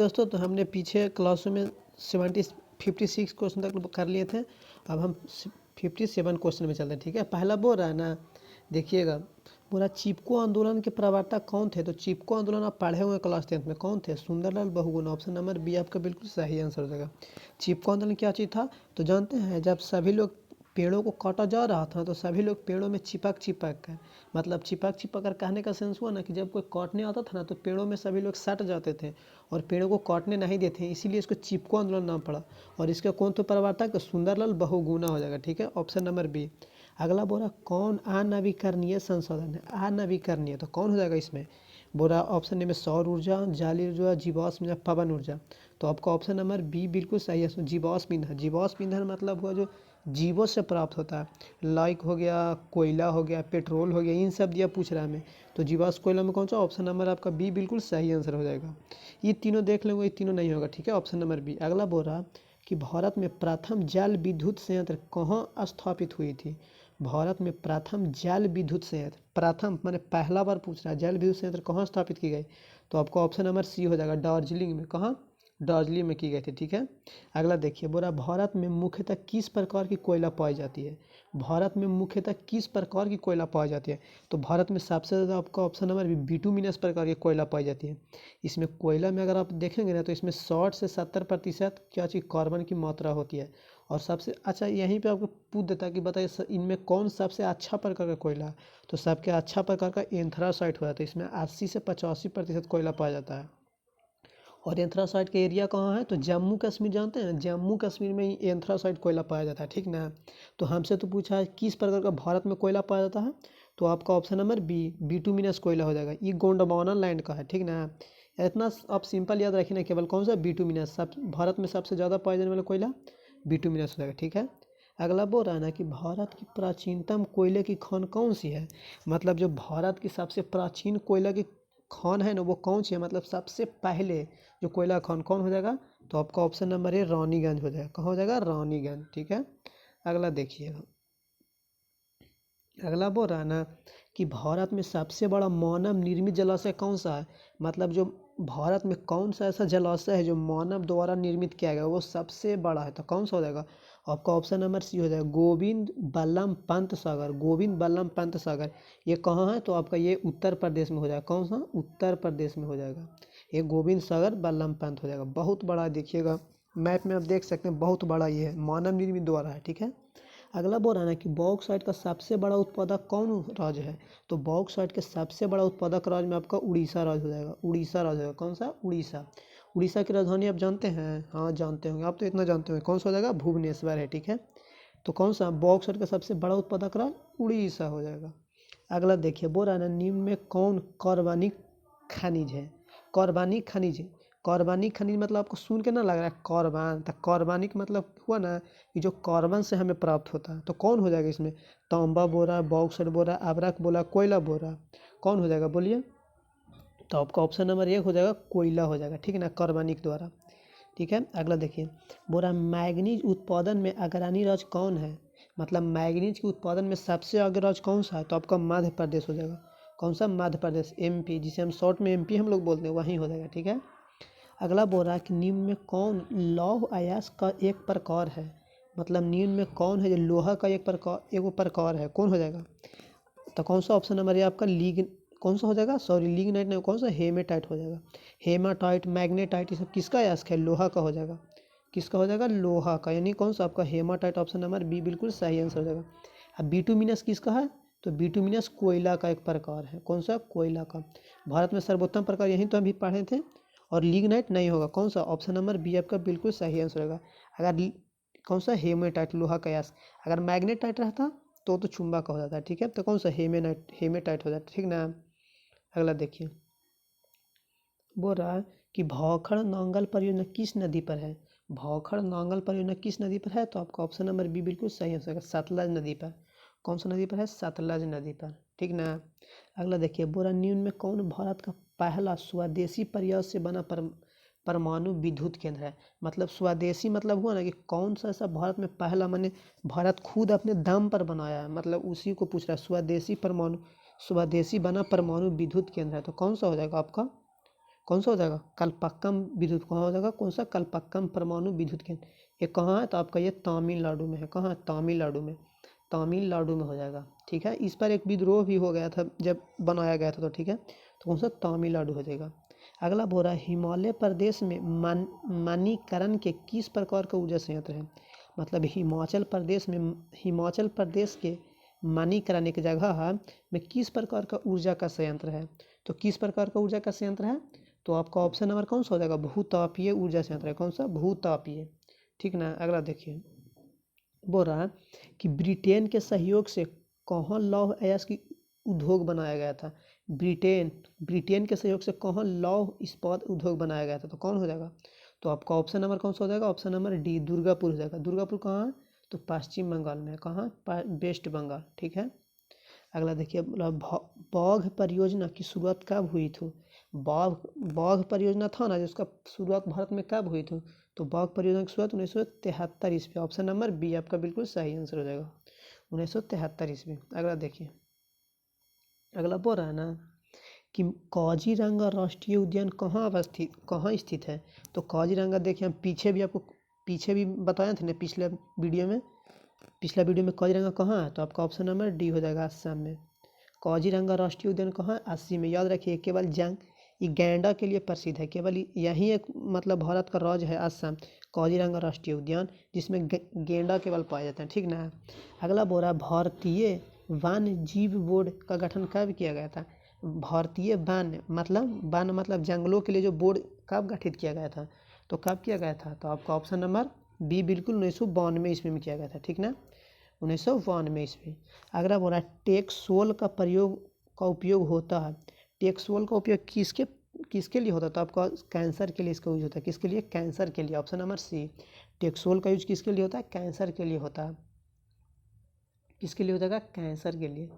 दोस्तों, तो हमने पीछे क्लासों में 56 क्वेश्चन तक कर लिए थे। अब हम 57 क्वेश्चन में चलते हैं। ठीक है, पहला बोल रहा है ना, देखिएगा। बोला चिपको आंदोलन के प्रवक्ता कौन थे। तो चिपको आंदोलन आप पढ़े हुए हैं क्लास 10th में, कौन थे? Sundarlal Bahuguna. Option number B आपका बिल्कुल सही आंसर हो जाएगा। चिपको आंदोलन क्या चीज़ था? तो जानते हैं, जब सभी लोग पेड़ों को काटा जा रहा था तो सभी लोग पेड़ों में चिपक चिपक कर, मतलब चिपक चिपक कर कहने का सेंस हुआ ना कि जब कोई काटने आता था ना तो पेड़ों में सभी लोग सट जाते थे और पेड़ों को काटने नहीं देते, इसीलिए इसको चिपको आंदोलन नाम पड़ा। और इसका कौन तो प्रवर्तक? सुंदरलाल बहुगुणा हो जाएगा। ठीक है, ऑप्शन नंबर बी। अगला बोला कौन अनवीकरणीय संसाधन है? अनवीकरणीय तो कौन हो जाएगा इसमें? बोला ऑप्शन ए में सौर ऊर्जा, जल ऊर्जा, जीवाश्म या पवन ऊर्जा। तो आपका ऑप्शन नंबर बी बिल्कुल सही है, जीवाश्म ईंधन। जीवाश्म ईंधन मतलब हुआ जो जीवों से प्राप्त होता है, लाइक हो गया, कोयला हो गया, पेट्रोल हो गया, इन सब दिया पूछ रहा है हमें। तो जीवाश्म कोयला में कौन सा? ऑप्शन नंबर आपका बी बिल्कुल सही आंसर हो जाएगा। ये तीनों देख लेंगे, ये तीनों नहीं होगा। ठीक है, ऑप्शन नंबर बी। अगला बोल रहा कि भारत में प्रथम जल विद्युत संयंत्र कहाँ स्थापित हुई थी? भारत में प्रथम जल विद्युत संयंत्र, प्रथम माने पहला बार पूछ रहा है, जल विद्युत संयंत्र कहाँ स्थापित की गई? तो आपका ऑप्शन नंबर सी हो जाएगा, दार्जिलिंग में। कहाँ? दार्जिलिंग में की गई थी। ठीक है, अगला देखिए, बोला भारत में मुख्यतः किस प्रकार की कोयला पाई जाती है? भारत में मुख्यतः किस प्रकार की कोयला पाई जाती है? तो भारत में सबसे ज़्यादा आपका ऑप्शन नंबर बिटुमिनस प्रकार की कोयला पाई जाती है। इसमें कोयला में अगर आप देखेंगे ना तो इसमें 60 से 70% क्या चीज़ कार्बन की मात्रा होती है। और सबसे अच्छा यहीं पे आपको पूछ देता है कि बताइए इनमें कौन सबसे अच्छा प्रकार का कोयला है? तो सबके अच्छा प्रकार का एंथ्रासाइट हो जाता है। इसमें 80 से 85% कोयला पाया जाता है। और एंथ्रासाइट का एरिया कहाँ है? तो जम्मू कश्मीर, जानते हैं जम्मू कश्मीर में ही एंथ्रासाइट कोयला पाया जाता है। ठीक ना, तो हमसे तो पूछा है किस प्रकार का भारत में कोयला पाया जाता है, तो आपका ऑप्शन नंबर बी बिटुमिनस कोयला हो जाएगा। ये गोंडवाना लैंड का है। ठीक ना, इतना आप सिंपल याद रखिए ना, केवल कौन सा? बिटुमिनस। सब भारत में सबसे ज़्यादा पाया जाने वाला कोयला बिटुमिनस हो जाएगा। ठीक है, अगला बोल रहा है ना कि भारत की प्राचीनतम कोयले की खान कौन सी है? मतलब जो भारत की सबसे प्राचीन कोयला की खान है ना, वो कौन सी है? मतलब सबसे पहले जो कोयला खान कौन हो जाएगा? तो आपका ऑप्शन नंबर है रानीगंज हो जाएगा। कहाँ हो जाएगा? रानीगंज। ठीक है, अगला देखिएगा। अगला बोल रहा है ना कि भारत में सबसे बड़ा मानव निर्मित जलाशय कौन सा है? मतलब जो भारत में कौन सा ऐसा जलाशय है जो मानव द्वारा निर्मित किया गया वो सबसे बड़ा है, तो कौन सा हो जाएगा? आपका ऑप्शन नंबर सी हो जाएगा, गोविंद बल्लभ पंत सागर। गोविंद बल्लभ पंत सागर ये कहाँ है? तो आपका ये उत्तर प्रदेश में हो जाएगा। कौन सा? उत्तर प्रदेश में हो जाएगा। ये गोविंद सागर बल्लभ पंत हो जाएगा। बहुत बड़ा देखिएगा, मैप में आप देख सकते हैं, बहुत बड़ा ये है, मानव निर्मित द्वारा है। ठीक है, अगला बोल रहा है ना कि बॉक्साइट का सबसे बड़ा उत्पादक कौन राज्य है? तो बॉक्साइट के सबसे बड़ा उत्पादक राज्य में आपका उड़ीसा राज्य हो जाएगा। उड़ीसा राज्य होगा। कौन सा? उड़ीसा। उड़ीसा की राजधानी आप जानते हैं? हाँ जानते होंगे, आप तो इतना जानते होंगे। कौन सा हो जाएगा? भुवनेश्वर है। ठीक है, तो कौन सा? बॉक्साइट का सबसे बड़ा उत्पादक राज्य उड़ीसा हो जाएगा। अगला देखिए, बोल रहा है ना निम्न में कौन कार्बनिक खनिज है? कार्बनिक खनिज है। कार्बनिक खनिज मतलब आपको सुन के ना लग रहा है कार्बन, तो कार्बनिक मतलब हुआ ना कि जो कार्बन से हमें प्राप्त होता है, तो कौन हो जाएगा इसमें? तांबा बोला, बॉक्साइट बोला, अब्रक बोला, कोयला बोला, कौन हो जाएगा बोलिए? तो आपका ऑप्शन नंबर एक हो जाएगा, कोयला हो जाएगा। ठीक है ना, कार्बनिक द्वारा। ठीक है, अगला देखिए, बोला मैग्नीज उत्पादन में अग्रणी राज्य कौन है? मतलब मैग्नीज के उत्पादन में सबसे आगे राज्य कौन सा है? तो आपका मध्य प्रदेश हो जाएगा। कौन सा? मध्य प्रदेश, एमपी, जिसे हम शॉर्ट में एमपी हम लोग बोलते हैं, वहीं हो जाएगा। ठीक है, अगला बोल रहा है कि निम्न में कौन लौह अयस्क का एक प्रकार है? मतलब निम्न में कौन है जो लोहा का एक प्रकार है, कौन हो जाएगा? तो कौन सा ऑप्शन नंबर है आपका? लीग, कौन सा हो जाएगा? सॉरी, लिग्नाइट नहीं, कौन सा? हेमेटाइट हो जाएगा। हेमाटाइट, मैग्नेटाइट, ये सब किसका अयस्क है? लोहा का हो जाएगा। किसका हो जाएगा? लोहा का, यानी कौन सा आपका? हेमाटाइट। ऑप्शन नंबर बी बिल्कुल सही आंसर हो जाएगा। अब बिटुमिनस किसका है? तो बिटुमिनस कोयला का एक प्रकार है। कौन सा? कोयला का। भारत में सर्वोत्तम प्रकार यही तो अभी पढ़े थे। और लिग्नाइट नहीं होगा। कौन सा? ऑप्शन नंबर बी आपका बिल्कुल सही आंसर होगा। अगर कौन सा? हेमेटाइट, लोहा का अयस्क। अगर मैग्नेटाइट रहता तो चुंबक हो जाता है। ठीक है, तो कौन सा? हेमेटाइट हो जाता है। ठीक ना, अगला देखिए, बोल रहा है कि भाखड़ नांगल परियोजना किस नदी पर है? भाखड़ नांगल परियोजना किस नदी पर है? तो आपका ऑप्शन नंबर बी बिल्कुल सही आंसर है, सतलज नदी पर। कौन सा नदी पर है? सतलज नदी पर। ठीक ना, अगला देखिए, बोरा न्यून में कौन भारत का पहला स्वदेशी प्रयास से बना परमाणु विद्युत केंद्र है? मतलब स्वदेशी मतलब हुआ ना कि कौन सा ऐसा भारत में पहला, माने भारत खुद अपने दम पर बनाया है, मतलब उसी को पूछ रहा है। स्वदेशी बना परमाणु विद्युत केंद्र है, तो कौन सा हो जाएगा आपका? कौन सा हो जाएगा, कल्पक्कम विद्युत, कहाँ हो जाएगा, कौन सा, कल्पक्कम परमाणु विद्युत केंद्र। ये कहाँ है, तो आपका ये तमिलनाडु में है। कहाँ है, तमिलनाडु में, तमिलनाडु में हो जाएगा। ठीक है, इस पर एक विद्रोह भी हो गया था जब बनाया गया था, तो ठीक है, तो कौन सा, तमिलनाडु हो जाएगा। अगला बोल रहा है हिमालय प्रदेश में मणिकरण के किस प्रकार का ऊर्जा संयंत्र है। मतलब हिमाचल प्रदेश के मणिकरण एक जगह है में किस प्रकार का ऊर्जा का संयंत्र है। तो किस प्रकार का ऊर्जा का संयंत्र है, तो आपका ऑप्शन नंबर कौन सा हो जाएगा, भूतापीय ऊर्जा संयंत्र है। कौन सा, भूतापीय। ठीक ना। अगला देखिए, बोल रहा है कि ब्रिटेन के सहयोग से कौन लौह अयस्क उद्योग बनाया गया था। ब्रिटेन के सहयोग से कौन लौह इस्पात उद्योग बनाया गया था, तो कौन हो जाएगा, तो आपका ऑप्शन नंबर कौन सा हो जाएगा, ऑप्शन नंबर डी, दुर्गापुर हो जाएगा। दुर्गापुर कहाँ है, तो पश्चिम बंगाल में। कहाँ, वेस्ट बंगाल। ठीक है। अगला देखिए, बौघ परियोजना की शुरुआत कब हुई थी। बौघ परियोजना था ना, जिसका शुरुआत भारत में कब हुई थी, तो बौघ परियोजना की शुरुआत 1973 ईस्वी। ऑप्शन नंबर बी आपका बिल्कुल सही आंसर हो जाएगा, 1973 ईस्वी। अगला देखिए, अगला बोल रहा है ना कि काजीरंगा राष्ट्रीय उद्यान कहाँ स्थित है। तो काजीरंगा देखिए, हम पीछे भी बताए थे ना, पिछला वीडियो में काजीरंगा कहाँ है, तो आपका ऑप्शन नंबर डी हो जाएगा, असम में। काजीरंगा राष्ट्रीय उद्यान कहाँ है, असम में। याद रखिए, केवल ये गैंडा के लिए प्रसिद्ध है, केवल यही एक मतलब भारत का राज्य है असम, काजीरंगा राष्ट्रीय उद्यान, जिसमें गेंडा केवल पाए जाते हैं। ठीक ना। अगला बोल रहा है भारतीय वन्य जीव बोर्ड का गठन कब किया गया था। भारतीय वन मतलब जंगलों के लिए जो बोर्ड कब गठित किया गया था, तो कब किया गया था, तो आपका ऑप्शन नंबर बी बिल्कुल 1992 ईस्वी में किया गया था। ठीक ना, 1992 ईस्वी। अगला बोला टेक्सोल का उपयोग होता है। टेक्सोल का उपयोग किसके लिए होता है, तो आपका कैंसर के लिए इसका यूज होता है। किसके लिए, कैंसर के लिए। ऑप्शन नंबर सी, टेक्सोल का यूज किसके लिए होता है, कैंसर के लिए होता है। किसके लिए होता है, कैंसर के लिए,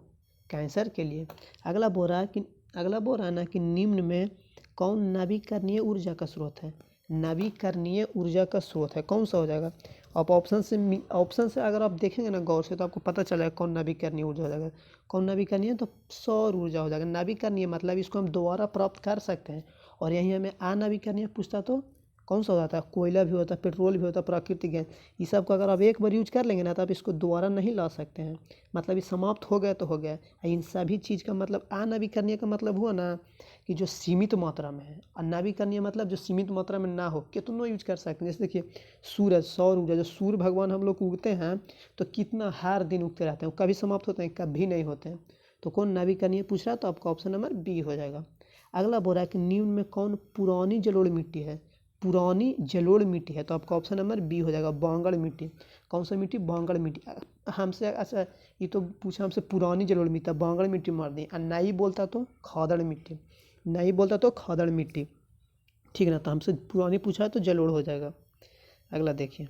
कैंसर के लिए। अगला बोल रहा है ना कि निम्न में कौन नवीकरणीय ऊर्जा का स्रोत है। नवीकरणीय ऊर्जा का स्रोत है, कौन सा हो जाएगा। आप ऑप्शन से अगर आप देखेंगे ना गौर से, तो आपको पता चलेगा कौन नवीकरणीय ऊर्जा हो जाएगा। कौन नवीकरणीय, तो सौर ऊर्जा हो जाएगा। नवीकरणीय मतलब इसको हम दोबारा प्राप्त कर सकते हैं, और यहीं हमें अनवीकरणीय पूछता तो कौन सा हो जाता है, कोयला भी होता है, पेट्रोल भी होता है, प्राकृतिक गैस। इस सब को अगर आप एक बार यूज कर लेंगे ना, तो आप इसको दोबारा नहीं ला सकते हैं। मतलब ये समाप्त हो गया तो हो गया। इन सभी चीज़ का मतलब अनवीकरणीय का मतलब हुआ ना कि जो सीमित मात्रा में है, और नवीकरणीय मतलब जो सीमित मात्रा में ना हो, कितना यूज कर सकते हैं। जैसे देखिए सूरज, सौर ऊर्जा, जो सूर्य भगवान हम लोग उगते हैं, तो कितना हर दिन उगते रहते हैं, कभी समाप्त होते हैं, कभी नहीं होते हैं। तो कौन नवीकरणीय पूछ रहा है, तो आपका ऑप्शन नंबर बी हो जाएगा। अगला बोल रहा है कि निम्न में कौन पुरानी जलोढ़ मिट्टी है। पुरानी जलोढ़ मिट्टी है, तो आपका ऑप्शन नंबर बी हो जाएगा, बांगड़ मिट्टी। कौन सा मिट्टी, बांगड़ मिट्टी। हमसे अच्छा, ये तो पूछा हमसे पुरानी जलोढ़ मिट्टी, बांगड़ मिट्टी मार दी, और नहीं बोलता तो खादड़ मिट्टी, नहीं बोलता तो खादड़ मिट्टी। ठीक है ना, तो हमसे पुरानी पूछा है तो जलोढ़ हो जाएगा। अगला देखिए,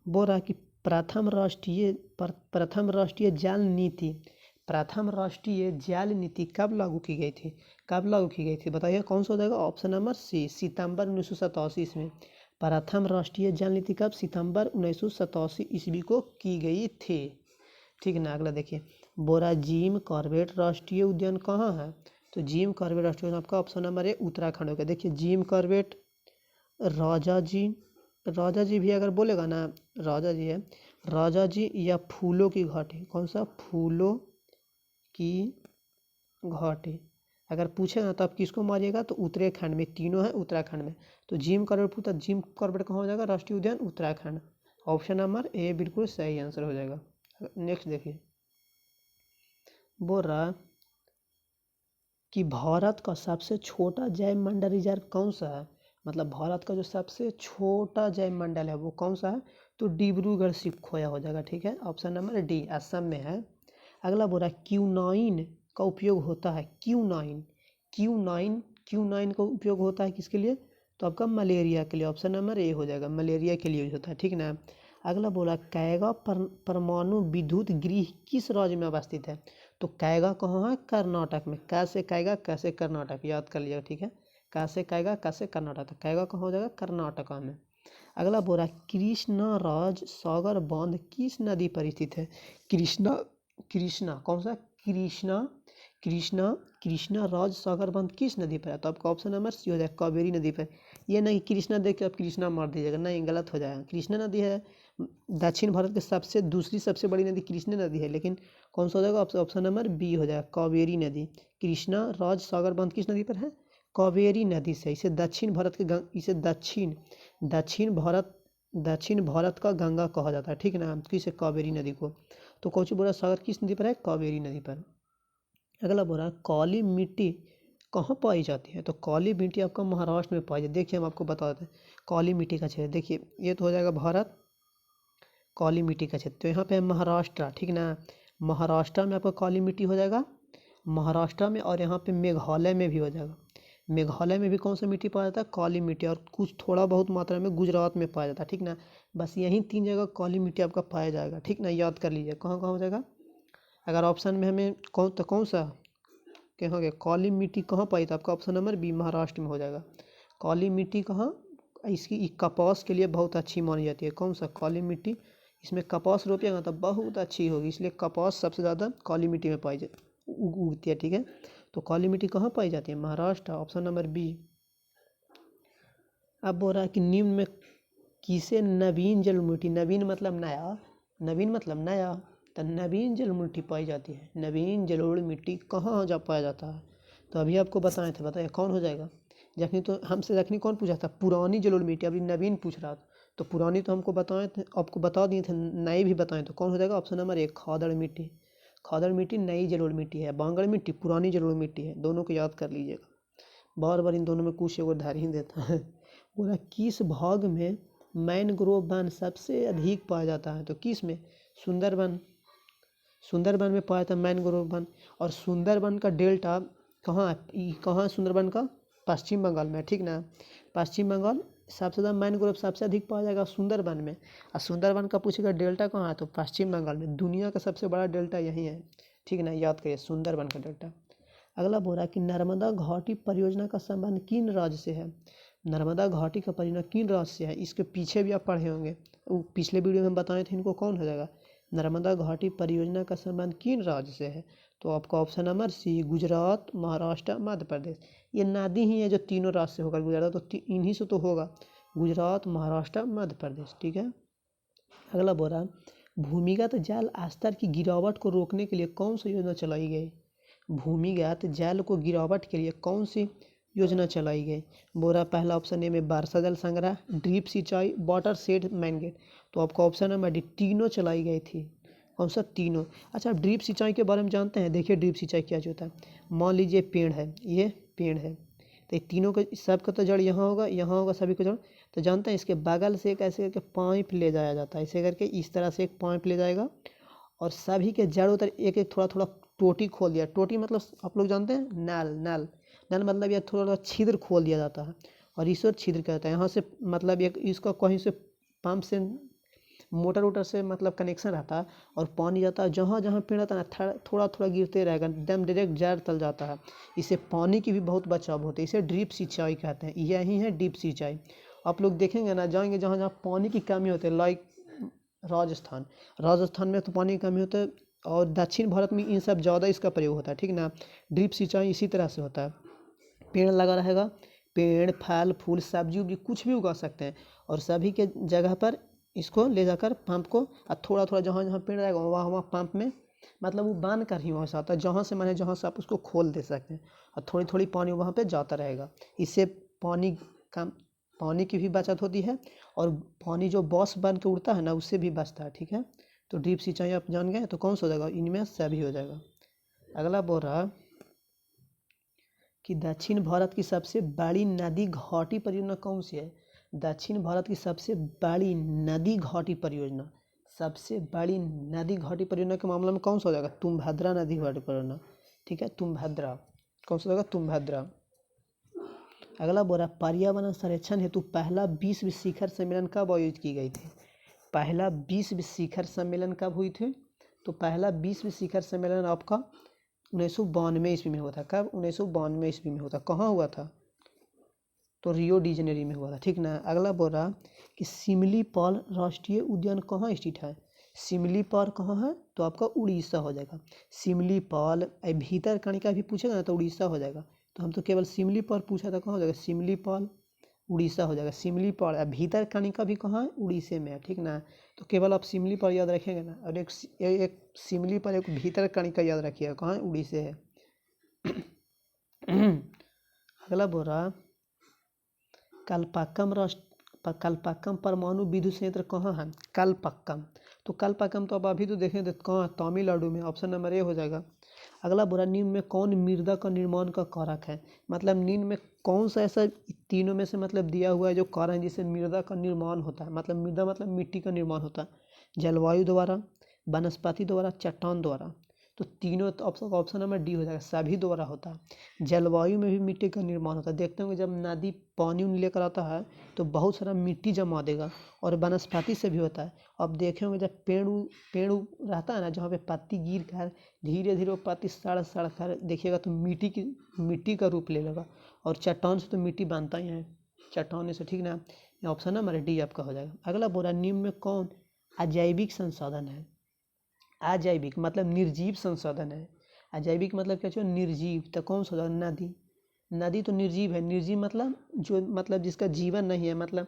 बोल रहा है कि प्रथम राष्ट्रीय जल नीति कब लागू की गई थी। कब लागू की गई थी, बताइए कौन सा हो जाएगा। ऑप्शन नंबर सी, सितंबर 1987 ईस्वी में। प्रथम राष्ट्रीय जल नीति कब, सितंबर 1987 ईस्वी को की गई थी। ठीक है ना। अगला देखिए, बोरा जिम कॉर्बेट राष्ट्रीय उद्यान कहाँ है, तो जिम कॉर्बेट राष्ट्रीय उद्यान आपका ऑप्शन नंबर ए उत्तराखंड हो गया। देखिए जिम कॉर्बेट, राजा जी भी अगर बोलेगा ना, राजा जी है, राजा जी या फूलों की घाटी। कौन सा, फूलों की घाटी। अगर पूछे ना तो आप किसको मारिएगा, तो उत्तराखंड में, तीनों है उत्तराखंड में। तो जिम कॉर्बेट पूछा, जिम कॉर्बेट कहाँ हो जाएगा, राष्ट्रीय उद्यान उत्तराखंड। ऑप्शन नंबर ए बिल्कुल सही आंसर हो जाएगा। नेक्स्ट देखिए, बोल रहा कि भारत का सबसे छोटा जैव मंडल रिजर्व कौन सा है। मतलब भारत का जो सबसे छोटा जैव मंडल है वो कौन सा है, तो डिब्रूगढ़ सिखोया हो जाएगा। ठीक है, ऑप्शन नंबर डी, असम में है। अगला बोल रहा है क्यूनाइन का उपयोग होता है, क्यूनाइन का उपयोग होता है किसके लिए, तो आपका मलेरिया के लिए। ऑप्शन नंबर ए हो जाएगा, मलेरिया के लिए यूज होता है। ठीक ना। अगला बोला कैगा परमाणु विद्युत गृह किस राज्य में अवस्थित है, तो कैगा कहाँ है, कर्नाटक में। कैसे कैगा, कैसे कर्नाटक, याद कर लिया। ठीक है, कैसे कैगा, कैसे कर्नाटक, तो कैगा कहाँ हो जाएगा, कर्नाटका में। अगला बोला कृष्णराज सागर बांध किस नदी पर स्थित है। कृष्णा कौन सा, कृष्णा कृष्णा राज सागर बांध किस नदी पर है? तो आपका ऑप्शन नंबर सी हो जाएगा, कावेरी नदी पर। ये नहीं कृष्णा देख के आप कृष्णा मार दीजिएगा, नहीं, गलत हो जाएगा। कृष्णा नदी है दक्षिण भारत के दूसरी सबसे बड़ी नदी कृष्णा नदी है, लेकिन कौन सा हो जाएगा? ऑप्शन नंबर बी हो जाएगा, कावेरी नदी। कृष्णा राज सागर बांध किस नदी पर है? कावेरी नदी से। इसे दक्षिण भारत के इसे दक्षिण भारत का गंगा कहा जाता है, ठीक ना, किसे? कावेरी नदी को। तो कौची बोला, सागर किस नदी पर है? कावेरी नदी पर। अगला बोल रहा है काली मिट्टी कहाँ पाई जाती है? तो काली मिट्टी आपका महाराष्ट्र में पाई जाती है। देखिए हम आपको बता देते हैं काली मिट्टी का क्षेत्र। देखिए ये तो हो जाएगा भारत, काली मिट्टी का क्षेत्र। तो यहाँ पे है महाराष्ट्र, ठीक ना, महाराष्ट्र में आपका काली मिट्टी हो जाएगा, महाराष्ट्र में। और यहाँ पे मेघालय में भी हो जाएगा। मेघालय में भी कौन सा मिट्टी पाया जाता है? काली मिट्टी। और कुछ थोड़ा बहुत मात्रा में गुजरात में पाया जाता है, ठीक ना। बस यहीं 3 जगह काली मिट्टी आपका पाया जाएगा, ठीक ना, याद कर लीजिए कहाँ कहाँ हो जाएगा। अगर ऑप्शन में हमें कौन सा कहाँ गया, काली मिट्टी कहाँ पाई? तो आपका ऑप्शन नंबर बी महाराष्ट्र में हो जाएगा। काली मिट्टी कहाँ? इसकी कपास के लिए बहुत अच्छी मानी जाती है। कौन सा? काली मिट्टी। इसमें कपास रोपिएगा तो बहुत अच्छी होगी, इसलिए कपास सबसे ज़्यादा काली मिट्टी में पाई उगती है, ठीक है। तो काली मिट्टी कहाँ पाई जाती है? Maharashtra, option number B. अब बोल रहा है कि निम्न में किसे नवीन जल मिट्टी, नवीन मतलब नया, नवीन मतलब नया, तो नवीन जल मिट्टी पाई जाती है। नवीन जलोढ़ मिट्टी कहाँ जा पाया जाता है? तो अभी आपको बताए थे, बताइए कौन हो जाएगा। जखनी तो हमसे जखनी कौन पूछा था? पुरानी जलोढ़ मिट्टी। अभी नवीन पूछ रहा था, तो पुरानी तो हमको बताए थे, आपको बता दिए थे, नई भी बताए। तो कौन हो जाएगा? ऑप्शन नंबर 1 खादड़ मिट्टी। खादड़ मिट्टी नई जलोढ़ मिट्टी है, बांगड़ मिट्टी पुरानी जलोढ़ मिट्टी है। दोनों को याद कर लीजिएगा, बार बार इन दोनों में कुछ एगो धार ही देता है। बोला किस भाग में मैनग्रोव वन सबसे अधिक पाया जाता है? तो किस में? सुंदरबन। सुंदरबन में पाया था मैनग्रोव वन। और सुंदरबन का डेल्टा कहाँ है? कहाँ है सुंदरबन का? पश्चिम बंगाल में, ठीक ना। पश्चिम बंगाल सबसे ज़्यादा मैनग्रोव सबसे अधिक पाया जाएगा सुंदरबन में। और सुंदरबन का पूछेगा डेल्टा कहाँ है? तो पश्चिम बंगाल में। दुनिया का सबसे बड़ा डेल्टा यही है, ठीक ना, याद करिए सुंदरबन का डेल्टा। अगला बोल रहा है कि नर्मदा घाटी परियोजना का संबंध किन राज्य से है? नर्मदा घाटी का परियोजना किन राज्य से है? इसके पीछे भी आप पढ़े होंगे, वो पिछले वीडियो में बताए थे, इनको कौन हो जाएगा? नर्मदा घाटी परियोजना का संबंध किन राज्य से है? तो आपका option number C Gujarat, Maharashtra, Madhya Pradesh. ये नदी ही है जो तीनों राज्य से होकर गुजरा, तो इन्हीं से तो होगा, गुजरात, महाराष्ट्र, मध्य प्रदेश, ठीक है। अगला बोल रहा है भूमिगत जल स्तर की गिरावट को रोकने के लिए कौन सी योजना चलाई गई? भूमिगत जल को गिरावट के लिए कौन सी योजना चलाई गई? बोरा पहला ऑप्शन ए में वर्षा जल संग्रह, ड्रिप सिंचाई, वाटर शेड मैनगेट। तो आपका ऑप्शन नंबर डी तीनों चलाई गई थी। कौन सा? तीनों। अच्छा, ड्रिप सिंचाई के बारे में जानते हैं? देखिए ड्रिप सिंचाई क्या होता है। मान लीजिए पेड़ है, ये पेड़ है, तो ये तीनों का सबका तो जड़ यहाँ होगा, यहाँ होगा, सभी का जड़। तो जानते हैं इसके बगल से एक ऐसे करके पाइप ले जाया जाता है, ऐसे करके इस तरह से एक पाइप ले जाएगा, और सभी के जड़ उतर एक एक थोड़ा थोड़ा टोटी खोल दिया। टोटी मतलब आप लोग जानते हैं, नल। नल नल मतलब यह थोड़ा थोड़ा छिद्र खोल दिया जाता है, और ईश्वर छिद्र कहता है। यहाँ से मतलब एक इसका कहीं से पंप से मोटर वोटर से मतलब कनेक्शन रहता है, और पानी जाता है जहाँ जहाँ पेड़ रहता है ना, थोड़ा थोड़ा गिरते रहेगा, एकदम डायरेक्ट जड़ तल जाता है। इससे पानी की भी बहुत बचाव होती है, इसे ड्रिप सिंचाई कहते हैं। यही है ड्रिप सिंचाई। आप लोग देखेंगे ना, जाएंगे जहाँ जहाँ पानी की कमी होती है, लाइक राजस्थान में तो पानी की कमी होता है, और दक्षिण भारत में इन सब ज़्यादा इसका प्रयोग होता है, ठीक ना। ड्रिप सिंचाई इसी तरह से होता है, पेड़ लगा रहेगा, पेड़ फल फूल सब्जी उब्जी कुछ भी उगा सकते हैं, और सभी के जगह पर इसको ले जाकर पंप को, और थोड़ा थोड़ा जहाँ जहाँ पेड़ रहेगा वहाँ वहाँ पंप में मतलब वो बांध कर ही वहाँ से आता है, जहाँ से माने जहाँ से आप उसको खोल दे सकते हैं, और थोड़ी थोड़ी पानी वहाँ पे जाता रहेगा। इससे पानी की भी बचत होती है, और पानी जो बॉस बन के उड़ता है ना, उससे भी बचता है, ठीक है। तो ड्रिप सिंचाई आप जान गए, तो कौन सा हो जाएगा? इनमें सभी हो जाएगा। अगला बोल रहा कि दक्षिण भारत की सबसे बड़ी नदी घाटी परियोजना कौन सी है? दक्षिण भारत की सबसे बड़ी नदी घाटी परियोजना, सबसे बड़ी नदी घाटी परियोजना के मामले में कौन सा हो जाएगा? तुंगभद्रा नदी घाटी परियोजना, ठीक है, तुंगभद्रा। कौन सा होगा? तुंगभद्रा। अगला बोल रहा पर्यावरण संरक्षण हेतु पहला विश्व शिखर सम्मेलन कब आयोजित की गई थी? पहला विश्व शिखर सम्मेलन कब हुई थी? तो पहला विश्व शिखर सम्मेलन आपका 1992 ईस्वी में हुआ था। कब? 1992 ईस्वी में हुआ था। कहाँ हुआ था? तो रियो डी जेनेरो में हुआ था, ठीक ना। अगला बोल रहा कि सिमलीपाल राष्ट्रीय उद्यान कहाँ स्थित है? सिमलीपाल कहाँ है, तो आपका उड़ीसा हो जाएगा। सिमलीपाल भीतर कणिका भी पूछेगा ना तो उड़ीसा हो जाएगा। तो हम तो केवल सिमलीपाल पूछा था, कहाँ हो जाएगा, सिमलीपाल उड़ीसा हो जाएगा। सिमलीपाल भीतर कणिका भी कहाँ है, उड़ीसे में है, ठीक ना। तो केवल आप सिमलीपाल याद रखेंगे ना, और एक सिमलीपाल एक भीतर कणिका याद रखिएगा, कहाँ है, उड़ीसे है। अगला बोल रहा कल्पाक्कम परमाणु विद्युत संयंत्र कहाँ है, कल्पाक्कम। तो कल्पाक्कम तो अब अभी तो देखें तो कहाँ, तमिलनाडु में, ऑप्शन नंबर ए हो जाएगा। अगला बोला निम्न में कौन मृदा का निर्माण का कारक है, मतलब निम्न में कौन सा ऐसा तीनों में से मतलब दिया हुआ है जो कारण है जिससे मृदा का निर्माण होता है, मतलब मृदा मतलब मिट्टी का निर्माण होता है, जलवायु द्वारा, वनस्पति द्वारा, चट्टान द्वारा। तो तीनों तो ऑप्शन नंबर डी हो जाएगा, सभी द्वारा होता है। जलवायु में भी मिट्टी का निर्माण होता है, देखते होंगे जब नदी पानी लेकर आता है तो बहुत सारा मिट्टी जमा देगा, और वनस्पति से भी होता है। अब देखे होंगे जब पेड़ रहता है ना, जहाँ पे पत्ती गिर कर धीरे धीरे वो पत्ती सड़ कर देखिएगा तो मिट्टी का रूप ले लेगा, और चट्टान से तो मिट्टी बनता ही है, चट्टान से, ठीक ना। ऑप्शन नंबर डी आपका हो जाएगा। अगला बोला निम्न में कौन अजैविक संसाधन है, अजैविक मतलब निर्जीव संसाधन है। अजैविक मतलब क्या चाहिए, निर्जीव। तो कौन सा, नदी। नदी तो निर्जीव है, निर्जीव मतलब जो मतलब जिसका जीवन नहीं है, मतलब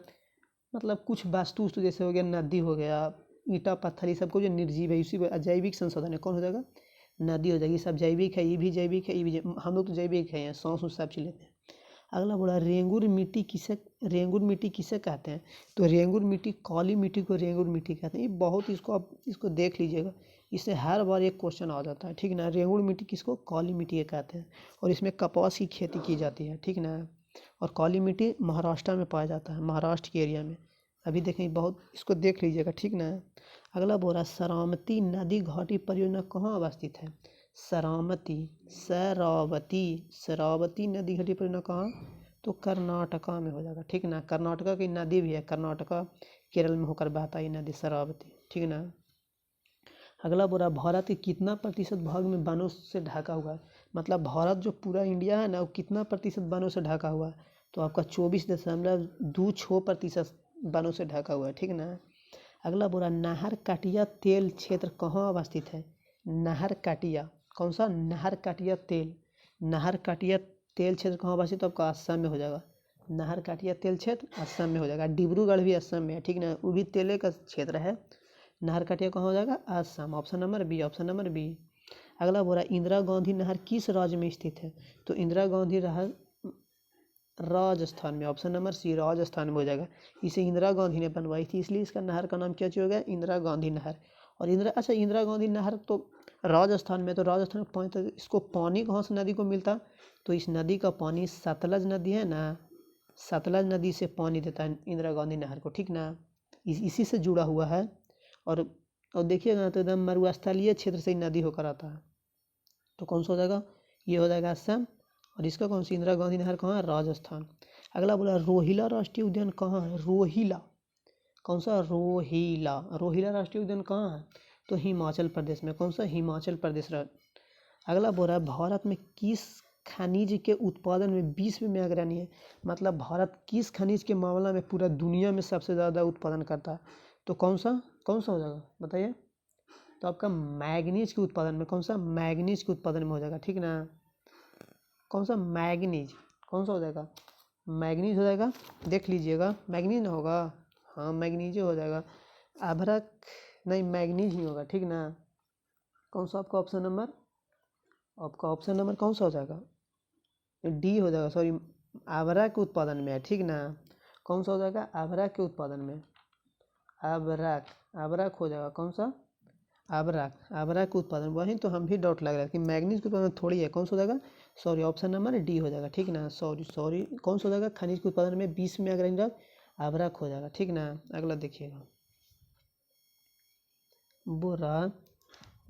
कुछ वास्तु जैसे हो गया, नदी हो गया, ईंटा पत्थर, ये सबको जो निर्जीव है इसी अजैविक संसाधन है, कौन हो जाएगा, नदी हो जाएगी। सब जैविक है, ये भी जैविक है, ये भी हम लोग तो जैविक है, सांस सब चीज लेते हैं। अगला बोला रेंगुर मिट्टी किसे कहते हैं, तो रेंगुर मिट्टी, काली मिट्टी को रेंगुर मिट्टी कहते हैं। ये बहुत, इसको देख लीजिएगा, इससे हर बार एक क्वेश्चन आ जाता है, ठीक ना। रेंगुर मिट्टी किसको, काली मिट्टी कहते हैं, और इसमें कपास की खेती की जाती है, ठीक ना। और काली मिट्टी महाराष्ट्र में पाया जाता है, महाराष्ट्र के एरिया में। अभी देखें बहुत, इसको देख लीजिएगा, ठीक ना। अगला बोला शरावती नदी घाटी परियोजना कहाँ अवस्थित है, शरावती नदी घाटी परियोजना कहाँ, तो कर्नाटका में हो जाएगा, ठीक ना। कर्नाटका की नदी भी है, कर्नाटका केरल में होकर बहता है ये नदी शरावती, ठीक ना। अगला बोला भारत के कितना प्रतिशत भाग में वनों से ढका हुआ है, मतलब भारत जो पूरा इंडिया है ना वो कितना प्रतिशत वनों से ढका हुआ है, तो आपका 24.26% वनों से ढका हुआ है, ठीक ना। अगला बोला नाहरकटिया तेल क्षेत्र कहाँ अवस्थित है, नाहरकटिया, कौन सा, नाहरकटिया तेल क्षेत्र कहाँ अवस्थित है, आपका असम में हो जाएगा। नाहरकटिया तेल क्षेत्र असम में हो जाएगा। डिब्रूगढ़ भी असम में है, ठीक ना, वो भी तेले का क्षेत्र है। नाहरकटिया कहाँ हो जाएगा, असम, ऑप्शन नंबर बी। अगला बोला इंदिरा गांधी नहर किस राज्य में स्थित है, तो इंदिरा गांधी नहर राजस्थान में, ऑप्शन नंबर सी, राजस्थान में हो जाएगा। इसे इंदिरा गांधी ने बनवाई थी, इसलिए इसका नहर का नाम क्या हो गया, इंदिरा गांधी नहर। और इंदिरा गांधी नहर तो राजस्थान में, तो राजस्थान में पानी, तो इसको पानी कहाँ से नदी को मिलता, तो इस नदी का पानी सतलज नदी है ना, सतलज नदी से पानी देता है इंदिरा गांधी नहर को, ठीक ना, इसी से जुड़ा हुआ है। और देखिएगा तो एकदम मरुस्थलीय क्षेत्र से ही नदी होकर आता है, तो कौन सा हो जाएगा, ये हो जाएगा असम। और इसका कौन सी, इंदिरा गांधी नहर कहाँ है, राजस्थान। अगला बोला रोहिला राष्ट्रीय उद्यान कहाँ है, रोहिला, कौन सा, रोहिला राष्ट्रीय उद्यान कहाँ है, तो हिमाचल प्रदेश में, कौन सा, हिमाचल प्रदेश। अगला बोला भारत में किस खनिज के उत्पादन में विश्व में अग्रणी है, मतलब भारत किस खनिज के मामला में पूरा दुनिया में सबसे ज़्यादा उत्पादन करता है, तो कौन सा हो जाएगा बताइए, तो आपका मैग्नीज के उत्पादन में, कौन सा, मैग्नीज के उत्पादन में हो जाएगा, ठीक ना। कौन सा, मैग्नीज, कौन सा हो जाएगा, मैग्नीज हो जाएगा, देख लीजिएगा, मैग्नीज ना होगा, हाँ मैग्नीज हो जाएगा। अभ्रक नहीं, मैग्नीज ही होगा, ठीक ना। कौन सा आपका ऑप्शन नंबर कौन सा हो जाएगा, डी हो जाएगा, सॉरी, अभ्रक के उत्पादन में है, ठीक ना। कौन सा हो जाएगा, अभ्रक के उत्पादन में, अभ्रक हो जाएगा, कौन सा, अभ्रक के उत्पादन, वहीं तो हम भी डाउट लग रहा है कि मैग्नीज के उत्पादन थोड़ी है, कौन सा हो जाएगा, सॉरी, ऑप्शन नंबर डी हो जाएगा, ठीक ना। सॉरी कौन सा हो जाएगा, खनिज के उत्पादन में विश्व में अग्रणी अभ्रक हो जाएगा, ठीक ना। अगला देखिएगा, बोरा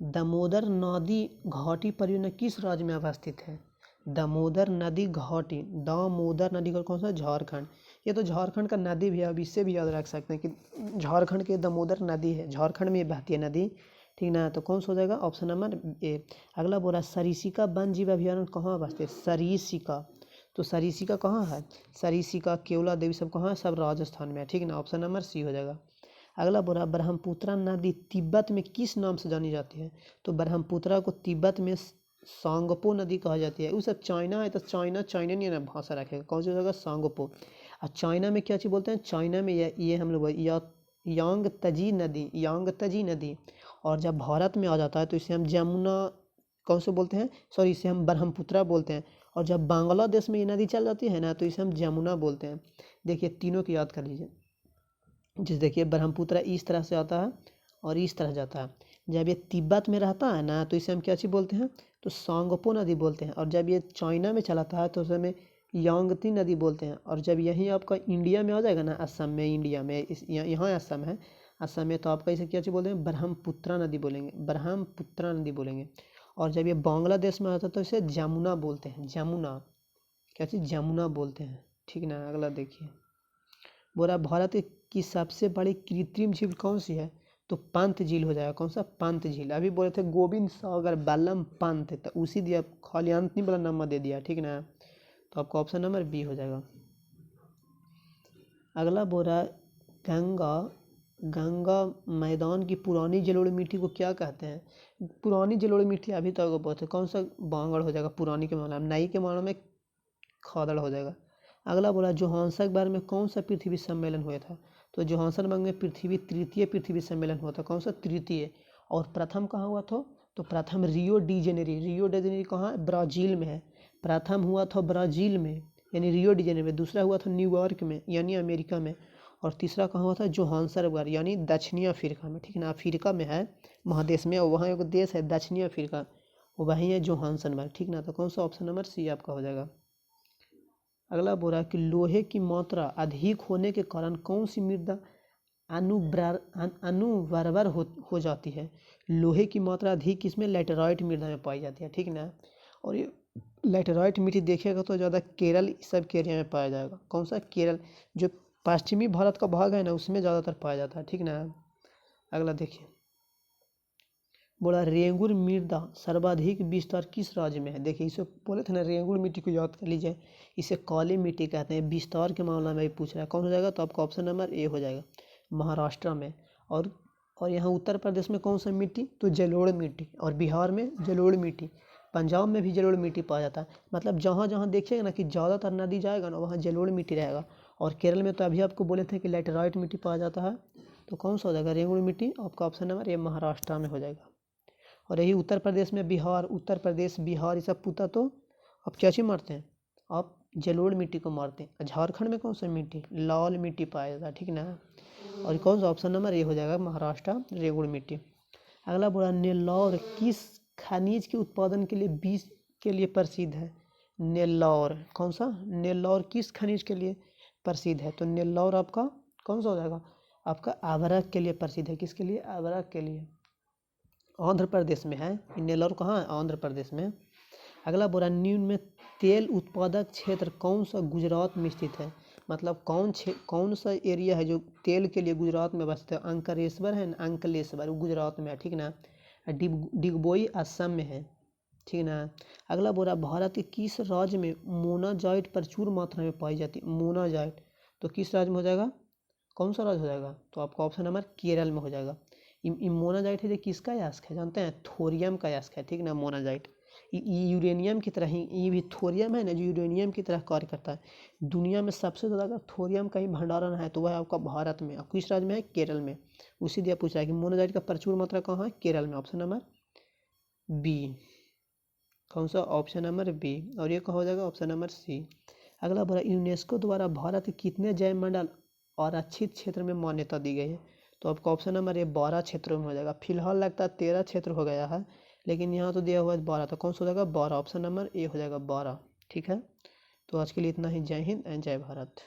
दामोदर नदी घाटी परियोजना किस राज्य में अवस्थित है, दामोदर नदी घाटी कौन सा, झारखंड। ये तो झारखंड का नदी भी है, अब इससे भी याद रख सकते हैं कि झारखंड के दामोदर नदी है, झारखंड में बहती है नदी, ठीक ना। तो कौन सा हो जाएगा, ऑप्शन नंबर ए। अगला बोला सरिस्का वन जीव अभयारण्य कहाँ अवस्थित है, सरिस्का, तो सरिस्का कहाँ है, सरिस्का, केवला देवी सब कहाँ है, सब राजस्थान में है, ठीक ना। ऑप्शन नंबर सी हो जाएगा। अगला बोला ब्रह्मपुत्र नदी तिब्बत में किस नाम से जानी जाती है? तो ब्रह्मपुत्र को तिब्बत में सांगपो नदी कहा जाती है। उस चाइना है तो चाइना नहीं ना भाषा रखेगा, कौन सी जगह? सांगपो। और चाइना में क्या चीज़ बोलते हैं? चाइना में ये हम लोग यांगतजी नदी। और जब भारत में आ जाता है तो इसे हम जमुना कौन से बोलते हैं? सॉरी, इसे हम ब्रह्मपुत्र बोलते हैं। और जब बांग्लादेश में ये नदी चल जाती है ना तो इसे हम जमुना बोलते हैं। देखिए तीनों की याद कर लीजिए। जिस देखिए ब्रह्मपुत्र इस तरह से आता है और इस तरह जाता है। जब ये तिब्बत में रहता है ना तो इसे हम क्या चीज़ बोलते हैं? तो सांगपो नदी बोलते हैं। और जब ये चाइना में चलाता है तो उसे हमें यांगती नदी बोलते हैं। और जब यहीं आपका इंडिया में आ जाएगा ना, असम में, इंडिया में, यहाँ असम है, असम में, तो आपका इसे क्या चीज़ बोलते हैं? ब्रह्मपुत्र नदी बोलेंगे, ब्रह्मपुत्र नदी बोलेंगे। और जब ये बांग्लादेश में आता है तो इसे जमुना बोलते हैं, जमुना, क्या चीज़? जमुना बोलते हैं, ठीक ना। अगला देखिए, बोला भारत की सबसे बड़ी कृत्रिम झील कौन सी है? तो पंत झील हो जाएगा। कौन सा? पंत झील। अभी बोले थे गोविंद सागर बल्लम पंत, तो उसी दिया, खाली अंत नहीं बोला, नंबर दे दिया, ठीक ना। तो आपका ऑप्शन नंबर बी हो जाएगा। अगला बोला गंगा मैदान की पुरानी जलोढ़ मिट्टी को क्या कहते हैं? पुरानी जलोढ़ मिट्टी अभी तक तो बहुत है, कौन सा? बांगड़ हो जाएगा पुरानी के मामले में, नई के मामले में खादड़ हो जाएगा। अगला बोला जोहान्सबर्ग में कौन सा पृथ्वी सम्मेलन हुआ था? तो जोहान्सबर्ग में तृतीय पृथ्वी सम्मेलन हुआ था। कौन सा? तृतीय। और प्रथम कहाँ हुआ था? तो प्रथम रियो डी जेनेरी कहाँ है? ब्राज़ील में है। प्रथम हुआ था ब्राज़ील में यानी रियो डी जेनेरो में, दूसरा हुआ था न्यूयॉर्क में यानी अमेरिका में, और तीसरा कहाँ हुआ था? जोहान्सबर्ग यानी दक्षिणी अफ्रीका में, ठीक ना। अफ्रीका में है महादेश में, और वहाँ एक देश है दक्षिणी अफ्रीका, वो वहीं है जोहान्सबर्ग, ठीक ना। तो कौन सा? ऑप्शन नंबर सी आपका हो जाएगा। अगला बोला कि लोहे की मात्रा अधिक होने के कारण कौन सी मृदा अनुर्वर हो जाती है? लोहे की मात्रा अधिक किसमें? लैटेराइट मृदा में पाई जाती है, ठीक ना। और ये लैटेराइट मिट्टी देखिएगा तो ज़्यादा केरल सब के एरिया में पाया जाएगा। कौन सा? केरल, जो पश्चिमी भारत का भाग है ना उसमें ज़्यादातर पाया जाता है, ठीक ना। अगला देखिए, बोला रेंगुर मृदा सर्वाधिक विस्तार किस राज्य में है? देखिए इसे बोले थे ना, रेंगुर मिट्टी को याद कर लीजिए, इसे काली मिट्टी कहते हैं। विस्तार के मामले में भी पूछ रहा है, कौन हो जाएगा? तो आपका ऑप्शन नंबर ए हो जाएगा, महाराष्ट्र में। और यहाँ उत्तर प्रदेश में कौन सा मिट्टी? तो जलोढ़ मिट्टी। और बिहार में जलोढ़ मिट्टी। पंजाब में भी जलोढ़ मिट्टी पाया जाता है। मतलब जहाँ जहाँ देखिएगा ना कि ज़्यादातर नदी जाएगा ना वहाँ जलोढ़ मिट्टी रहेगा। और केरल में तो अभी आपको बोले थे कि लैटेराइट मिट्टी पाया जाता है, तो कौन सा हो जाएगा? रेंगुर मिट्टी। आपका ऑप्शन नंबर ये महाराष्ट्र में हो जाएगा। और यही उत्तर प्रदेश में उत्तर प्रदेश बिहार ये सब पूछता तो आप क्या चीज़ मारते हैं? आप जलोढ़ मिट्टी को मारते हैं। झारखंड में कौन सा मिट्टी? लाल मिट्टी पाया जाता है, ठीक ना। और कौन सा? ऑप्शन नंबर ए हो जाएगा, महाराष्ट्र, रेगुड़ मिट्टी। अगला बोला नेल्लौर किस खनिज के उत्पादन के लिए बीज के लिए प्रसिद्ध है? नेल्लौर, कौन सा? नेल्लौर किस खनिज के लिए प्रसिद्ध है? तो नेल्लौर आपका कौन सा हो जाएगा? आपका अभ्रक के लिए प्रसिद्ध है। किसके लिए? अभ्रक के लिए। आंध्र प्रदेश में है नेल्लौर, कहाँ है? आंध्र प्रदेश में। अगला बोला न्यून में तेल उत्पादक क्षेत्र कौन सा गुजरात में स्थित है? मतलब कौन सा एरिया है जो तेल के लिए गुजरात में बसता है? अंकलेश्वर है ना, अंकलेश्वर वो गुजरात में है, ठीक ना। डिगबोई असम में है, ठीक ना। अगला बोला भारत के किस राज्य में मोनाजाइट प्रचुर मात्रा में पाई जाती है? मोनाजाइट, तो किस राज्य में हो जाएगा? कौन सा राज्य हो जाएगा? तो आपका ऑप्शन नंबर केरल में हो जाएगा। मोनाजाइट है जो किसका यास्क है जानते हैं? थोरियम का यास्क है, ठीक ना। मोनाजाइट यूरेनियम की तरह ही, ये भी थोरियम है ना जो यूरेनियम की तरह कार्य करता है। दुनिया में सबसे ज़्यादा अगर थोरियम का ही भंडारण है तो वह है आपका भारत में। और किस राज्य में है? केरल में। उसी दिया पूछ रहा है कि मोनाजाइट का प्रचुर मात्रा कहाँ है? केरल में। ऑप्शन नंबर बी, कौन सा? Option number B. और ये कहाँ हो जाएगा? Option number C. अगला बोला यूनेस्को द्वारा भारत के कितने जैव मंडल आरक्षित क्षेत्र में मान्यता दी गई है? तो आपका ऑप्शन नंबर ये 12 क्षेत्रों में हो जाएगा। फिलहाल लगता है 13 क्षेत्र हो गया है, लेकिन यहाँ तो दिया हुआ है 12, तो कौन सा हो जाएगा? 12। ऑप्शन नंबर ए हो जाएगा 12, ठीक है। तो आज के लिए इतना ही। जय हिंद एंड जय भारत।